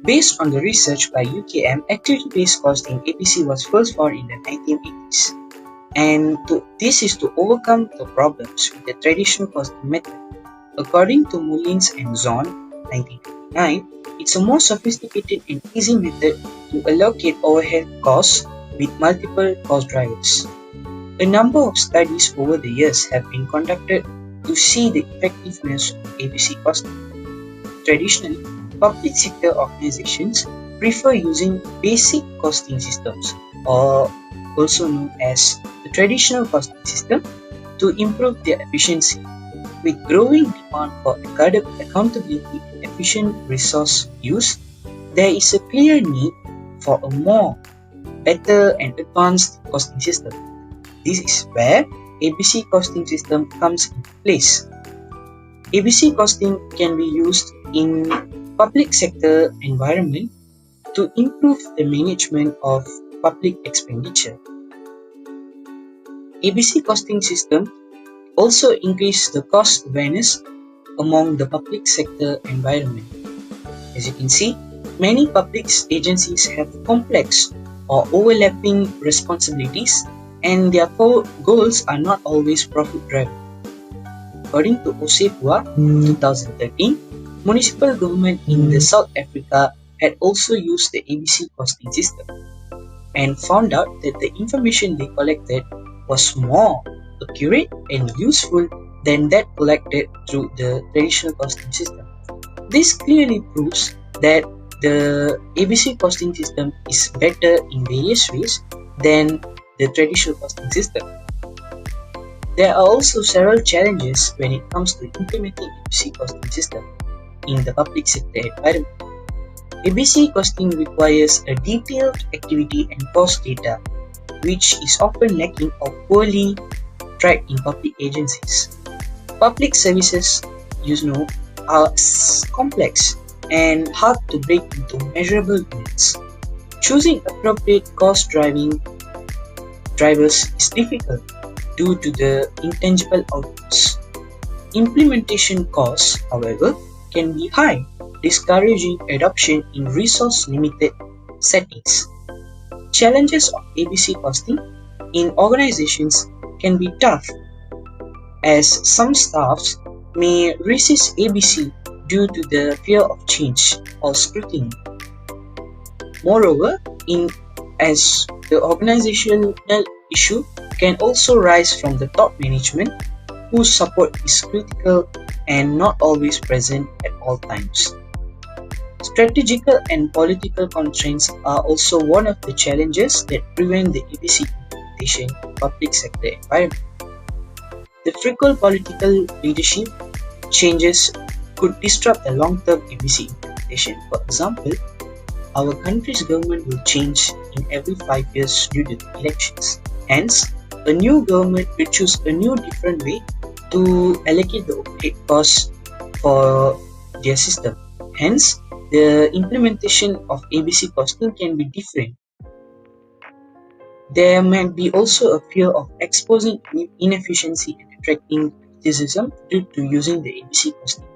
Based on the research by UKM, activity-based costing (ABC) was first found in the 1980s, and this is to overcome the problems with the traditional costing method. According to Mullins and Zahn, 1999, it's a more sophisticated and easy method to allocate overhead costs with multiple cost drivers. A number of studies over the years have been conducted to see the effectiveness of ABC costing. Traditionally, public sector organizations prefer using basic costing systems, or also known as the traditional costing system, to improve their efficiency. With growing demand for accountability and efficient resource use, there is a clear need for a better and advanced costing system. This is where ABC costing system comes into place. ABC costing can be used in public sector environment to improve the management of public expenditure. ABC costing system also increase the cost awareness among the public sector environment. As you can see, many public agencies have complex or overlapping responsibilities, and their goals are not always profit-driven. According to Osefua, 2013, municipal government in the South Africa had also used the ABC costing system and found out that the information they collected was more accurate and useful than that collected through the traditional costing system. This clearly proves that the ABC costing system is better in various ways than the traditional costing system. There are also several challenges when it comes to implementing ABC costing system in the public sector environment. ABC costing requires a detailed activity and cost data, which is often lacking or poorly tracked in public agencies. Public services, are complex and hard to break into measurable units. Choosing appropriate cost drivers is difficult due to the intangible outputs. Implementation costs, however, can be high, discouraging adoption in resource-limited settings. Challenges of ABC costing in organizations can be tough, as some staffs may resist ABC due to the fear of change or scrutiny. Moreover, as the organizational issue can also rise from the top management, whose support is critical and not always present at all times. Strategical and political constraints are also one of the challenges that prevent the ABC implementation in public sector environment. The frequent political leadership changes could disrupt the long-term ABC implementation. For example, our country's government will change in every 5 years due to elections. Hence, a new government will choose a new different way to allocate the overhead costs for their system. Hence, the implementation of ABC costing can be different. There might be also a fear of exposing inefficiency and attracting criticism due to using the ABC costing.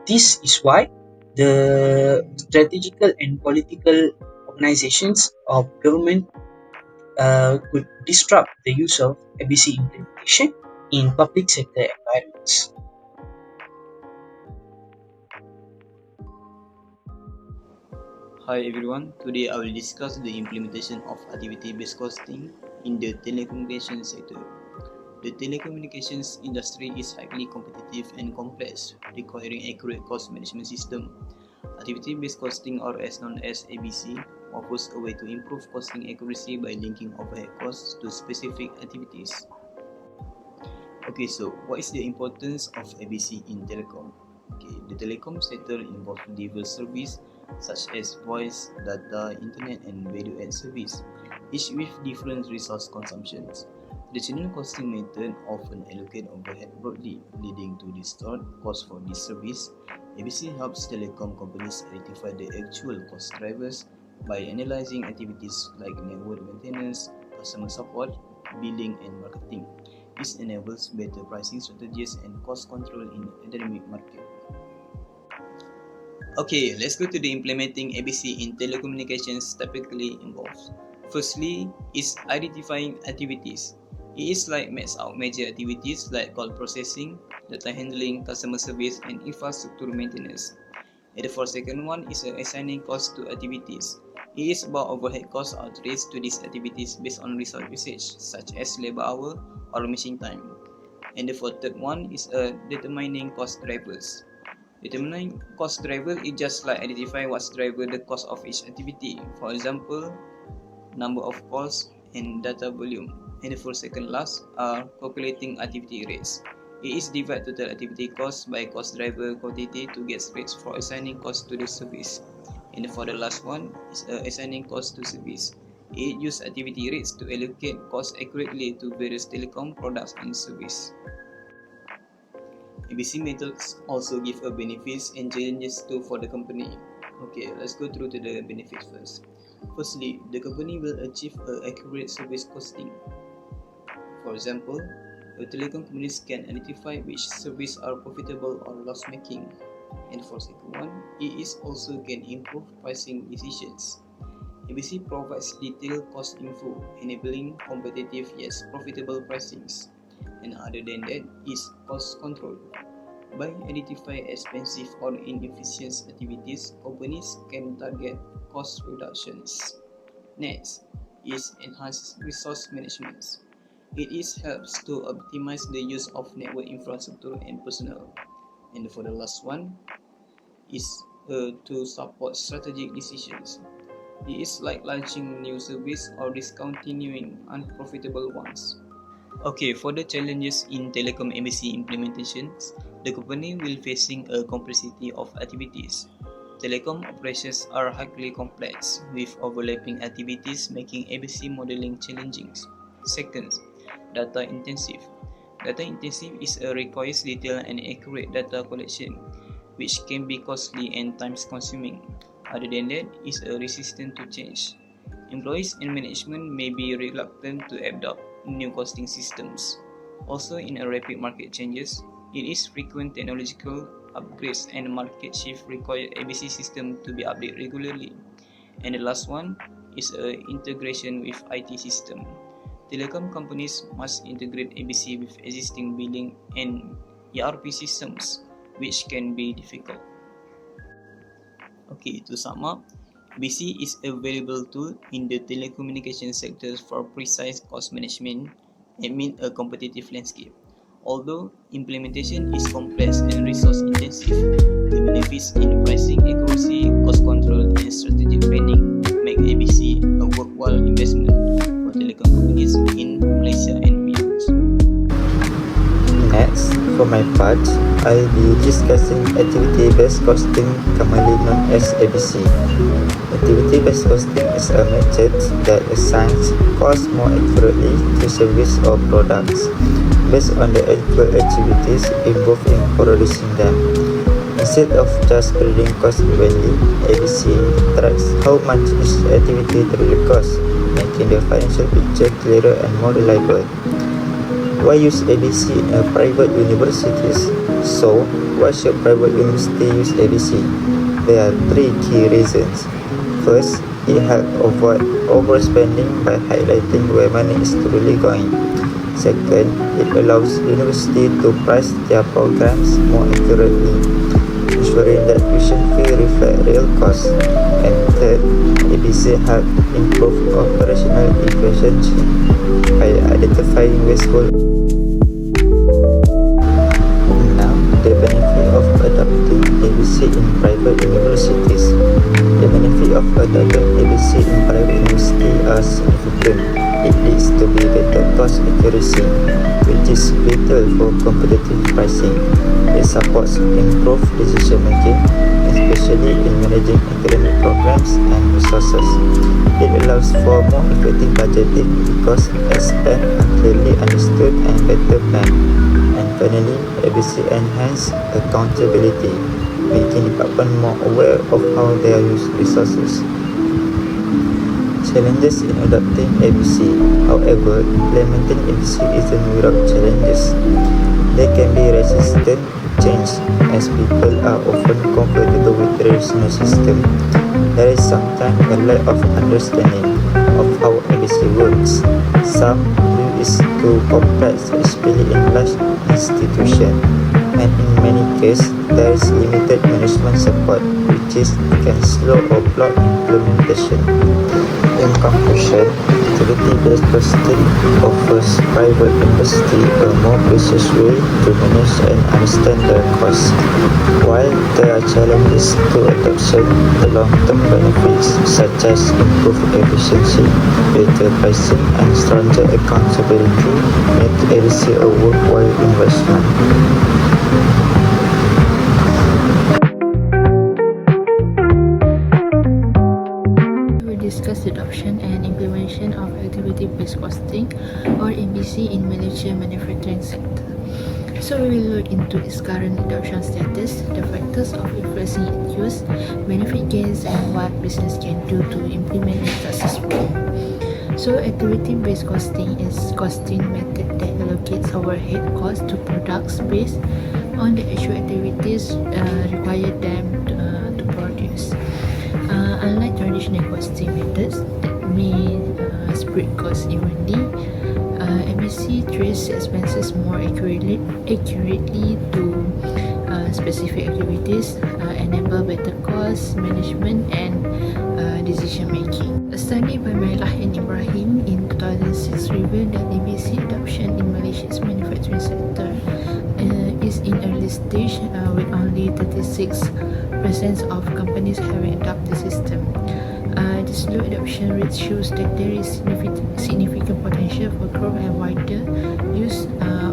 This is why the strategical and political organizations of government could disrupt the use of ABC implementation in public sector environments. Hi everyone, today I will discuss the implementation of activity-based costing in the telecommunications sector. The telecommunications industry is highly competitive and complex, requiring accurate cost management system. Activity-based costing, or as known as ABC, offers a way to improve costing accuracy by linking overhead costs to specific activities. Okay, so what is the importance of ABC in telecom? Okay, the telecom sector involves diverse services such as voice, data, internet, and value-add service, each with different resource consumptions. Traditional costing method often allocate overhead broadly, leading to distorted cost for this service. ABC helps telecom companies identify the actual cost drivers by analyzing activities like network maintenance, customer support, billing, and marketing. This enables better pricing strategies and cost control in the dynamic market. Okay, let's go to the implementing ABC in telecommunications typically involves. Firstly, is identifying activities. It is like maps out major activities like call processing, data handling, customer service, and infrastructure maintenance. And for second one is assigning costs to activities. It is about overhead costs or traced to these activities based on resource usage, such as labor hour or machine time. And the third one is determining cost drivers. Determining cost driver is just like identify what's driver the cost of each activity. For example, number of calls and data volume. And for second last are calculating activity rates. It is divide total activity cost by cost driver quantity to get rates for assigning cost to the service. And for the last one is assigning cost to service. It use activity rates to allocate cost accurately to various telecom products and service. ABC methods also give a benefits and challenges too for the company. Okay, let's go through to the benefits first. Firstly, the company will achieve accurate service costing. For example, telecom companies can identify which services are profitable or loss-making. And for second one, it is also can improve pricing decisions. ABC provides detailed cost info, enabling competitive yet profitable pricings. And other than that is cost control. By identifying expensive or inefficient activities, companies can target cost reductions. Next is enhanced resource management. It is helps to optimize the use of network infrastructure and personnel. And for the last one is to support strategic decisions. It is like launching new service or discontinuing unprofitable ones. Okay, for the challenges in telecom ABC implementations, the company will facing a complexity of activities. Telecom operations are highly complex, with overlapping activities making ABC modeling challenging. Second, data intensive. Data intensive is a requires detailed and accurate data collection, which can be costly and time consuming. Other than that, is a resistant to change. Employees and management may be reluctant to adopt new costing systems. Also, in a rapid market changes, it is frequent technological upgrades and market shift require ABC system to be updated regularly. And the last one is integration with IT system. Telecom companies must integrate ABC with existing billing and ERP systems, which can be difficult. Okay, to sum up, ABC is a valuable tool in the telecommunication sector for precise cost management amid a competitive landscape. Although implementation is complex and resource intensive, the benefits in pricing accuracy, cost control, and strategic planning make ABC a worthwhile investment for telecom companies in Malaysia and beyond. Next, for my part, I'll be discussing activity-based costing, commonly known as ABC. Activity-based costing is a method that assigns costs more accurately to service or products based on the actual activities involved in producing them. Instead of just crediting cost evenly, ABC tracks how much each activity truly costs, making the financial picture clearer and more reliable. Why use ABC in private universities? So, why should private university use ABC? There are three key reasons. First, it helps avoid overspending by highlighting where money is truly going. Second, it allows university to price their programs more accurately, ensuring that tuition fee reflect real costs. And third, ABC helps improve operational efficiency by identifying wasteful. Now, the benefit of adopting ABC in private universities. The benefit of adopting ABC in private universities are significant. It leads to better cost accuracy, which is vital for competitive pricing. It supports improved decision making, especially in managing academic programs and resources. It allows for more effective budgeting because expense are clearly understood and better planned. And finally, ABC enhances accountability, making department more aware of how they use resources. Challenges in adopting ABC. However, implementing ABC isn't without challenges. They can be resistant change as people are often comfortable with traditional system. There is sometimes a lack of understanding of how ABC works. Some view is too complex, especially in large institutions, and in many cases there is limited management support, which can slow or block implementation. In conclusion, activity-based costing offers private industry a more precise way to manage and understand their costs. While there are challenges to adoption, the long-term benefits such as improved efficiency, better pricing, and stronger accountability make ABC a worthwhile investment. Discuss the adoption and implementation of activity-based costing or ABC in Malaysia manufacturing sector. So we will look into its current adoption status, the factors of influencing its use, benefit gains, and what business can do to implement it successfully. So activity-based costing is costing method that allocates overhead costs to products based on the actual activities required them to produce. Unlike traditional costing methods that may spread costs evenly, ABC traces expenses more accurately to specific activities, enable better cost management and decision making. A study by Mailah and Ibrahim in 2006 revealed that ABC adoption in Malaysia's manufacturing sector is in early stage with only 36% of companies having adopted the system. This low adoption rate shows that there is significant potential for growth and wider use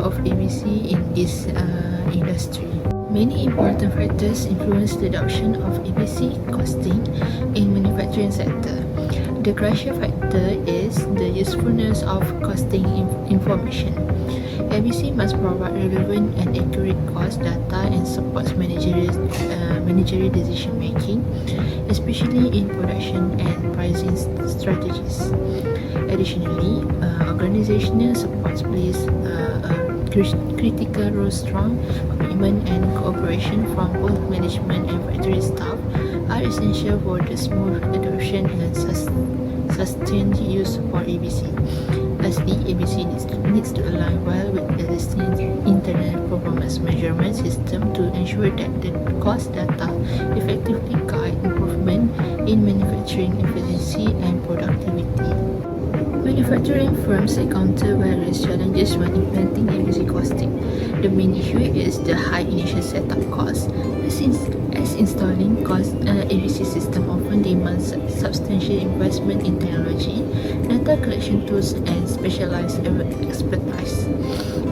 of ABC in this industry. Many important factors influence the adoption of ABC costing in manufacturing sector. The crucial factor is the usefulness of costing information. ABC must provide relevant and accurate cost data and supports managerial decision making, especially in production and pricing strategies. Additionally, organizational support plays a critical role. Strong commitment and cooperation from both management and factory staff are essential for the smooth adoption and sustained use for ABC. Lastly, ABC needs to align well with existing internal performance measurement system to ensure that the cost data effectively guide improvement in manufacturing efficiency and productivity. Manufacturing firms encounter various challenges when implementing ABC costing. The main issue is the high initial setup cost, as installing ABC system often demands substantial investment in technology, data collection tools, and specialized expertise.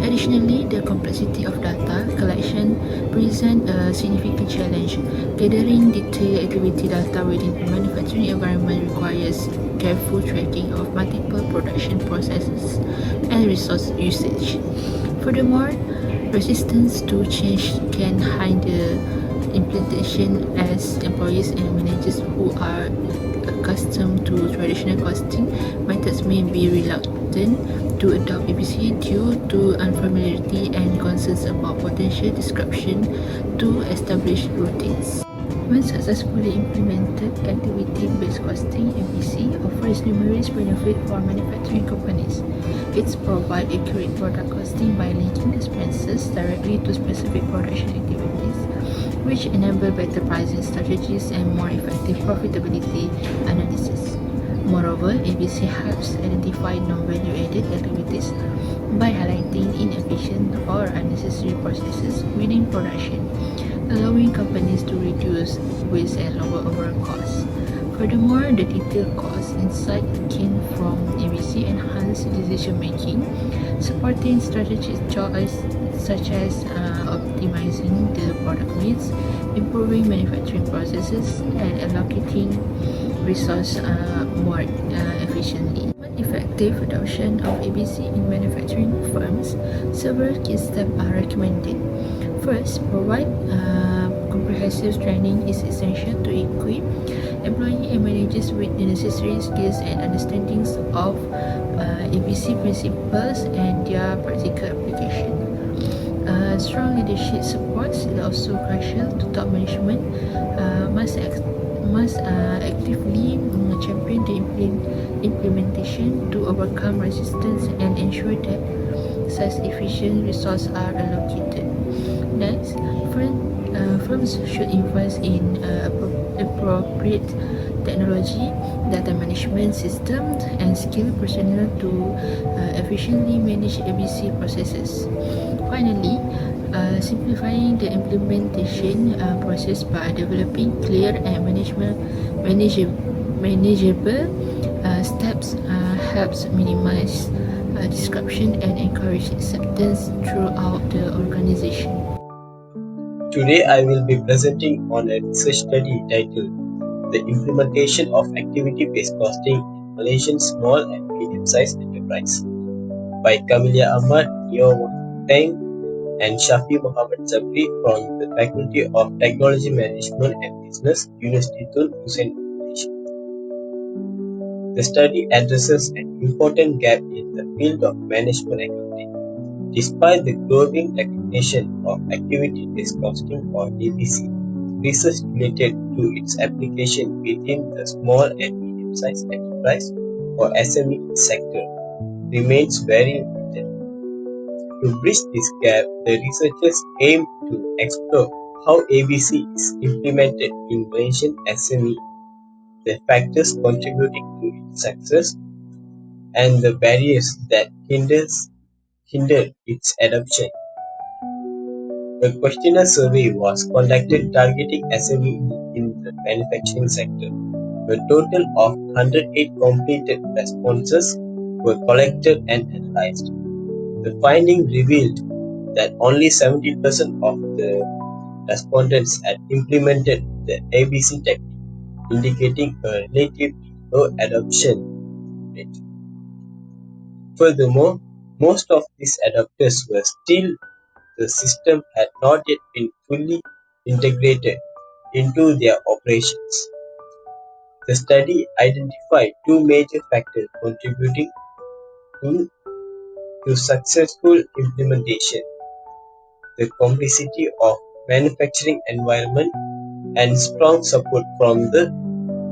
Additionally, the complexity of data collection presents a significant challenge. Gathering detailed activity data within a manufacturing environment requires careful tracking of multiple production processes and resource usage. Furthermore, resistance to change can hinder implementation, as employees and managers who are accustomed to traditional costing methods may be reluctant to adopt ABC due to unfamiliarity and concerns about potential disruption to established routines. When successfully implemented, activity-based costing (ABC) offers numerous benefits for manufacturing companies. It provides accurate product costing by linking expenses directly to specific production activities, which enable better pricing strategies and more effective profitability analysis. Moreover, ABC helps identify non-value-added activities by highlighting inefficient or unnecessary processes within production, allowing companies to reduce waste and lower overall costs. Furthermore, the detailed cost insight gained from ABC enhance decision-making, supporting strategic choice such as optimizing the product needs, improving manufacturing processes, and allocating resources more efficiently. Effective adoption of ABC in manufacturing firms, several key steps are recommended. First, provide comprehensive training is essential to equip employees and managers with the necessary skills and understandings of ABC principles and their practical application. Strong leadership supports is also crucial to top management. Must actively champion the implementation to overcome resistance and ensure that such efficient resources are allocated. Next, firms should invest in appropriate technology, data management systems, and skilled personnel to efficiently manage ABC processes. Finally, simplifying the implementation process by developing clear and manageable steps helps minimize disruption and encourage acceptance throughout the organization. Today I will be presenting on a research study titled The Implementation of Activity-Based Costing in Malaysian Small and Medium-Sized Enterprise by Karamah Ahmad, Year 1 and Shafi Mohammad Zabri from the Faculty of Technology Management and Business, Universiti Hussein, Malaysia. The study addresses an important gap in the field of management accounting. Despite the growing recognition of activity-based costing or ABC, research related to its application within the small and medium-sized enterprise or SME sector remains very limited. To bridge this gap, the researchers aim to explore how ABC is implemented in Malaysian SME, the factors contributing to its success, and the barriers that hinder its adoption. A questionnaire survey was conducted targeting SME in the manufacturing sector. A total of 108 completed responses were collected and analyzed. The finding revealed that only 17% of the respondents had implemented the ABC technique, indicating a relatively low adoption rate. Furthermore, most of these adopters were still the system had not yet been fully integrated into their operations. The study identified two major factors contributing to successful implementation: the complexity of manufacturing environment and strong support from the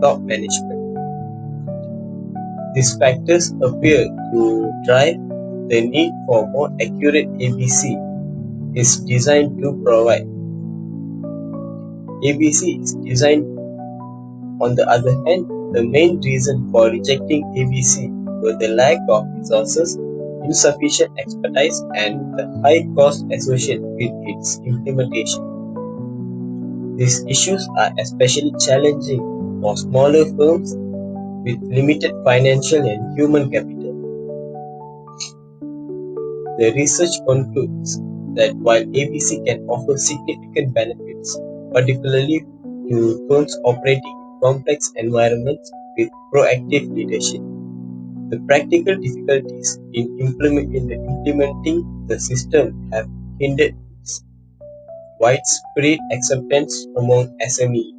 top management. These factors appear to drive the need for more accurate ABC is designed to provide. ABC is designed, on the other hand, the main reason for rejecting ABC were the lack of resources, insufficient expertise, and the high cost associated with its implementation. These issues are especially challenging for smaller firms with limited financial and human capital. The research concludes that while ABC can offer significant benefits, particularly to firms operating in complex environments with proactive leadership, the practical difficulties in implementing the system have hindered its widespread acceptance among SMEs.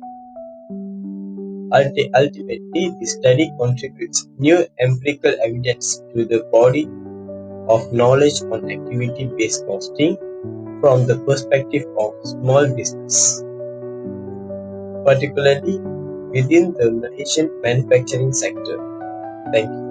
Ultimately, the study contributes new empirical evidence to the body of knowledge on activity-based costing from the perspective of small business, particularly within the Malaysian manufacturing sector. Thank you.